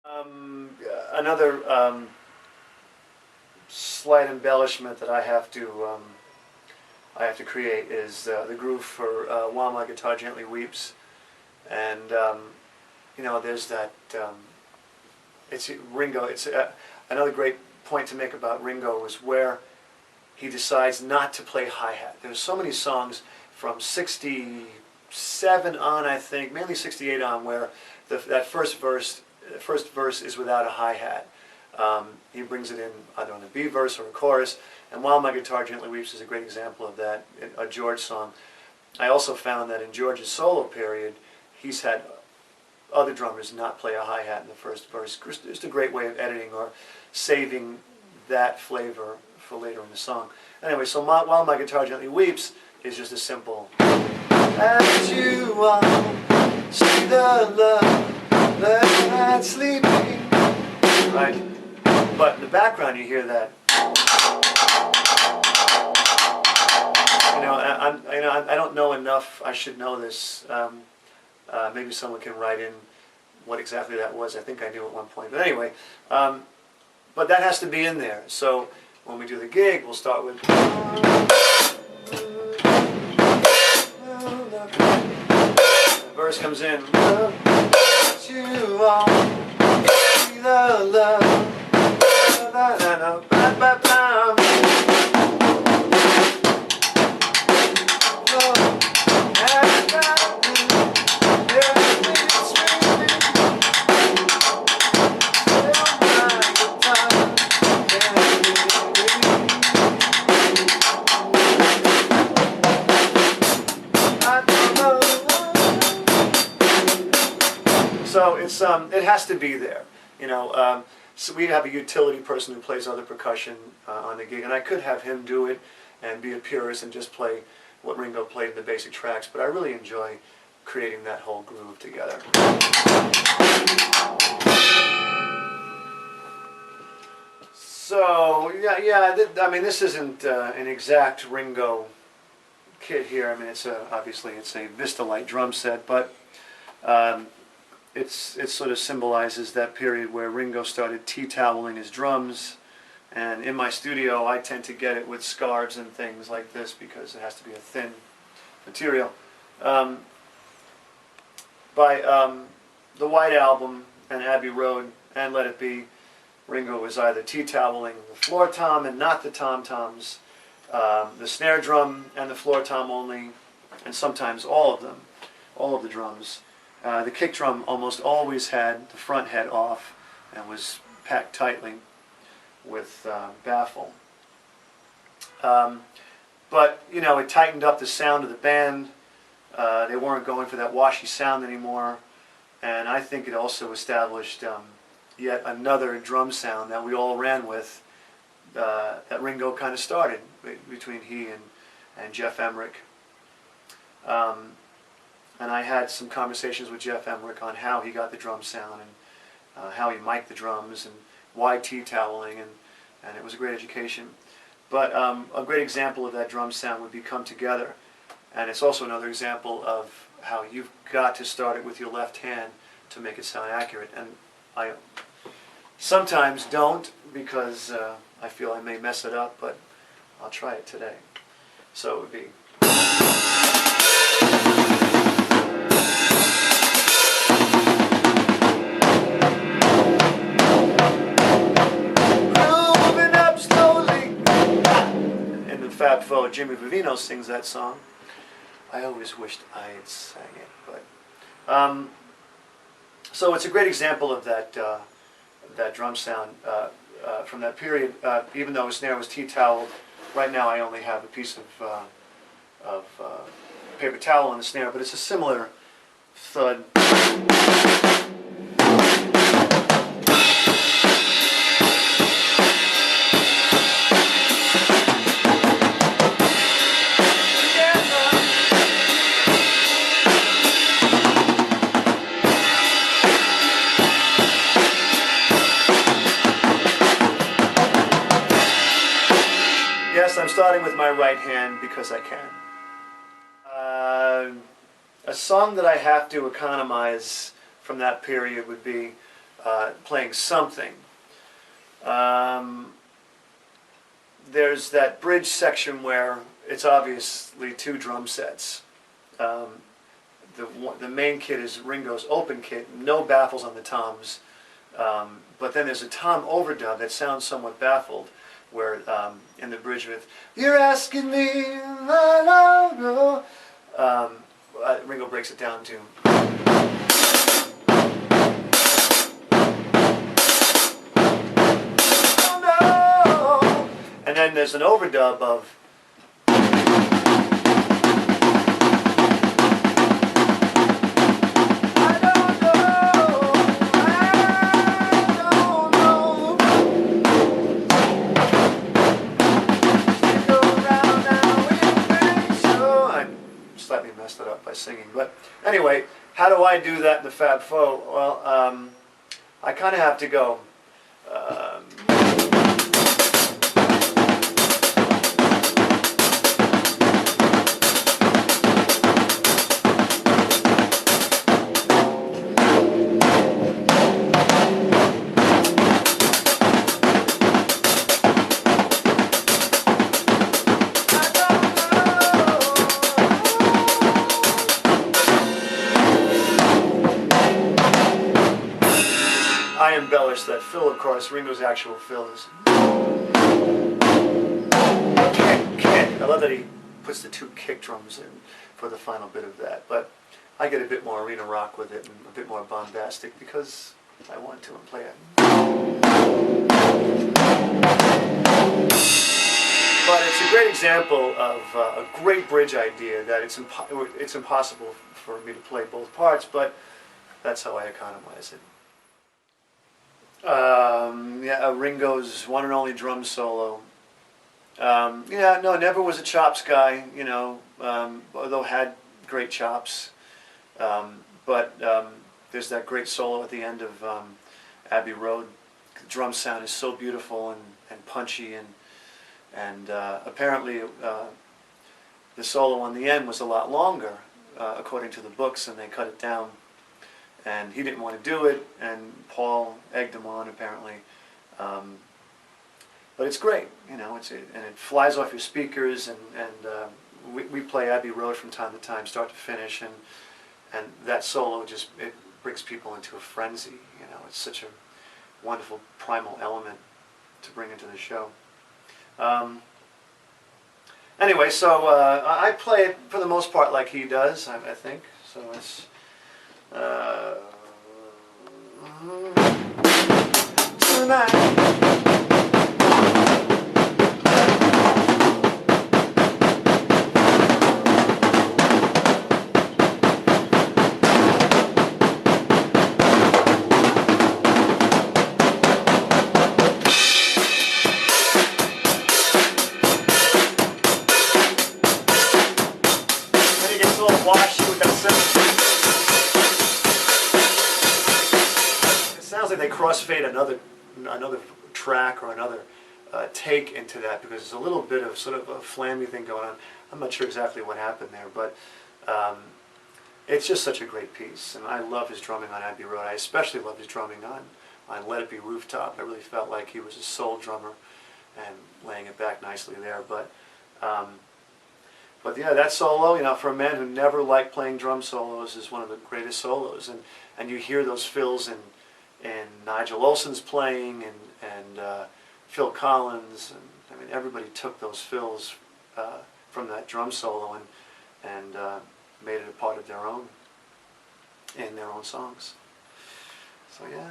Another slight embellishment that I have to create is the groove for "While My Guitar Gently Weeps," and there's that. It's Ringo. It's another great point to make about Ringo is where he decides not to play hi-hat. There's so many songs from '67 on, I think, mainly '68 on, where that first verse is without a hi-hat. He brings it in either on a B verse or a chorus, and "While My Guitar Gently Weeps" is a great example of that, a George song. I also found that in George's solo period, he's had other drummers not play a hi-hat in the first verse. Just a great way of editing or saving that flavor for later in the song. Anyway, so "While My Guitar Gently Weeps" is just a simple "As you all see the love that's sleeping," right? But in the background you hear that. I don't know enough. I should know this. Maybe someone can write in what exactly that was. I think I knew at one point. But anyway, but that has to be in there. So when we do the gig, we'll start with. The verse comes in. You all see the love. So it has to be there, So we have a utility person who plays other percussion on the gig, and I could have him do it and be a purist and just play what Ringo played in the basic tracks. But I really enjoy creating that whole groove together. So I mean, this isn't an exact Ringo kit here. I mean, obviously it's a Vista-Lite drum set, but. It sort of symbolizes that period where Ringo started tea-toweling his drums, and in my studio I tend to get it with scarves and things like this because it has to be a thin material. By the White Album and Abbey Road and Let It Be, Ringo was either tea-toweling the floor tom and not the tom-toms, the snare drum and the floor tom only, and sometimes all of them, all of the drums. The kick drum almost always had the front head off and was packed tightly with baffle. But, it tightened up the sound of the band. They weren't going for that washy sound anymore. And I think it also established yet another drum sound that we all ran with, that Ringo kind of started between he and Jeff Emerick. And I had some conversations with Jeff Emerick on how he got the drum sound and how he mic'd the drums and why tea-toweling, and it was a great education. But a great example of that drum sound would be "Come Together," and it's also another example of how you've got to start it with your left hand to make it sound accurate. And I sometimes don't because I feel I may mess it up, but I'll try it today. So it would be. Fab Faux, Jimmy Vivino sings that song. I always wished I had sang it, but so it's a great example of that drum sound from that period. Even though his snare was tea-toweled, right now I only have a piece of paper towel on the snare, but it's a similar thud. Yes, I'm starting with my right hand because I can. A song that I have to economize from that period would be playing something. There's that bridge section where it's obviously two drum sets. The main kit is Ringo's open kit, no baffles on the toms, but then there's a tom overdub that sounds somewhat baffled, where in the bridge with "You're asking me, I don't know," Ringo breaks it down to. And then there's an overdub of. Slightly messed it up by singing, but anyway, how do I do that in the Fab Faux? Well, I kind of have to go. I embellish that fill, of course. Ringo's actual fill is kick. I love that he puts the two kick drums in for the final bit of that. But I get a bit more arena rock with it and a bit more bombastic because I want to and play it. But it's a great example of a great bridge idea that it's impossible for me to play both parts, but that's how I economize it. Ringo's one and only drum solo. Never was a chops guy, although had great chops. But there's that great solo at the end of Abbey Road. The drum sound is so beautiful and punchy, and apparently the solo on the end was a lot longer, according to the books, and they cut it down. And he didn't want to do it, and Paul egged him on, apparently. But it's great, and it flies off your speakers, and we play Abbey Road from time to time, start to finish, and that solo it brings people into a frenzy. It's such a wonderful primal element to bring into the show. Anyway, so I play it for the most part like he does, I think. So it's. Tonight. Then he gets a little washy with that cymbal. Sounds like they crossfade another track or another take into that, because there's a little bit of sort of a flammy thing going on. I'm not sure exactly what happened there, but it's just such a great piece, and I love his drumming on Abbey Road. I especially love his drumming on Let It Be Rooftop. I really felt like he was a soul drummer and laying it back nicely there. But yeah, that solo, for a man who never liked playing drum solos, is one of the greatest solos, and you hear those fills in Nigel Olson's playing, and Phil Collins, and everybody took those fills from that drum solo and made it a part of their own in their own songs. So yeah.